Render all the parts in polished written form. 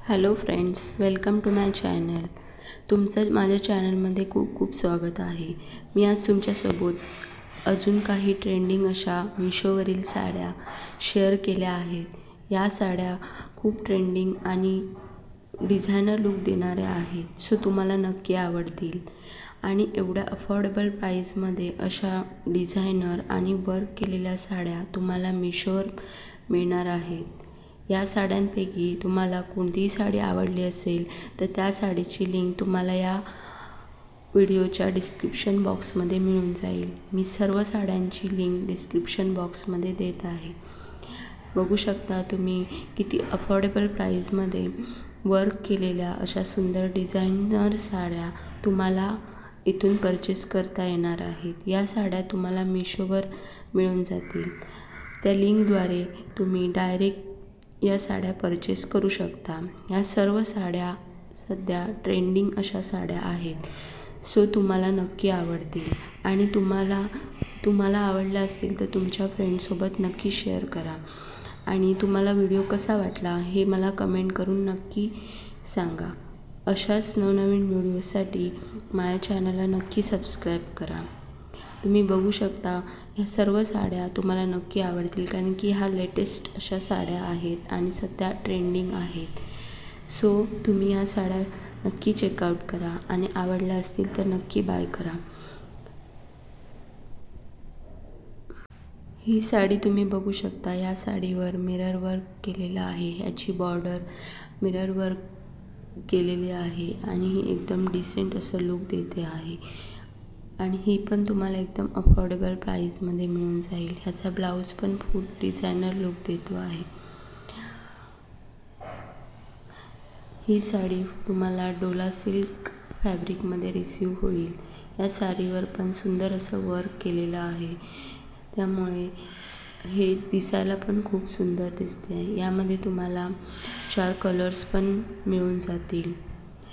Hello friends, welcome to my channel. तुमचं माझ्या चॅनलमध्ये खूप खूप स्वागत आहे. मी आज तुमच्यासोबत अजून काही ट्रेंडिंग अशा मिशोवरील साड्या शेअर केल्या आहेत. या साड्या खूप ट्रेंडिंग आणि डिझायनर लुक देणाऱ्या आहेत, सो तुम्हाला नक्की आवडतील. आणि एवढ्या अफोर्डेबल प्राईसमध्ये अशा डिझायनर आणि वर्क केलेल्या साड्या तुम्हाला मिशोवर मिळणार आहेत. या साड्यांपैकी तुम्हाला कोणतीही साडी आवडली असेल तर त्या साडीची लिंक तुम्हाला या व्हिडिओच्या डिस्क्रिप्शन बॉक्समध्ये मिळून जाईल. मी सर्व साड्यांची लिंक डिस्क्रिप्शन बॉक्समध्ये देत आहे. बघू शकता तुम्ही किती अफोर्डेबल प्राईजमध्ये वर्क केलेल्या अशा सुंदर डिझायनर साड्या तुम्हाला इथून परचेस करता येणार आहेत. या साड्या तुम्हाला मिशोवर मिळून जातील. त्या लिंकद्वारे तुम्ही डायरेक्ट या साड्या परचेस करू शकता. या सर्व साड्या सध्या ट्रेंडिंग अशा साड्या आहेत, सो तुम्हाला नक्की आवडतील. आणि तुम्हाला आवडल्या असतील तर तुमच्या फ्रेंड्ससोबत नक्की शेअर करा. आणि तुम्हाला व्हिडिओ कसा वाटला हे मला कमेंट करून नक्की सांगा. अशाच नवनवीन व्हिडिओसाठी माझ्या चॅनलला नक्की सबस्क्राईब करा. तुम्ही बघू शकता ह्या सर्व साड्या तुम्हाला नक्की आवडतील, कारण की ह्या लेटेस्ट अशा साड्या आहेत आणि सध्या ट्रेंडिंग आहेत. सो तुम्ही ह्या साड्या नक्की चेकआउट करा आणि आवडल्या असतील तर नक्की बाय करा. ही साडी तुम्ही बघू शकता. या साडीवर मिरर वर्क केलेलं आहे. ह्याची बॉर्डर मिरर वर्क केलेली आहे आणि ही एकदम डिसेंट असं लुक देते आहे. आणि ही पण तुम्हाला एकदम अफोर्डेबल प्राईजमध्ये मिळून जाईल. ह्याचा ब्लाऊज पण फुल डिझायनर लुक देतो आहे. ही साडी तुम्हाला डोला सिल्क फॅब्रिकमध्ये रिसीव होईल. या साडीवर पण सुंदर असं वर्क केलेलं आहे, त्यामुळे हे दिसायला पण खूप सुंदर दिसते. यामध्ये तुम्हाला 4 कलर्स पण मिळून जातील.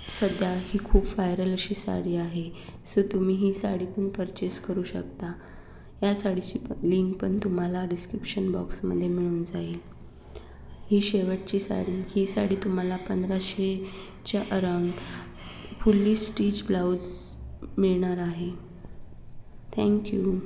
सध्या ही खूप व्हायरल अशी साडी आहे, सो तुम्ही ही साडी पण परचेस करू शकता. या साडीची लिंक पण तुम्हाला डिस्क्रिप्शन बॉक्समध्ये मिळून जाईल. ही शेवटची साडी. ही साडी तुम्हाला 1500च्या अराउंड फुल्ली स्टिच ब्लाऊज मिळणार आहे. थँक्यू.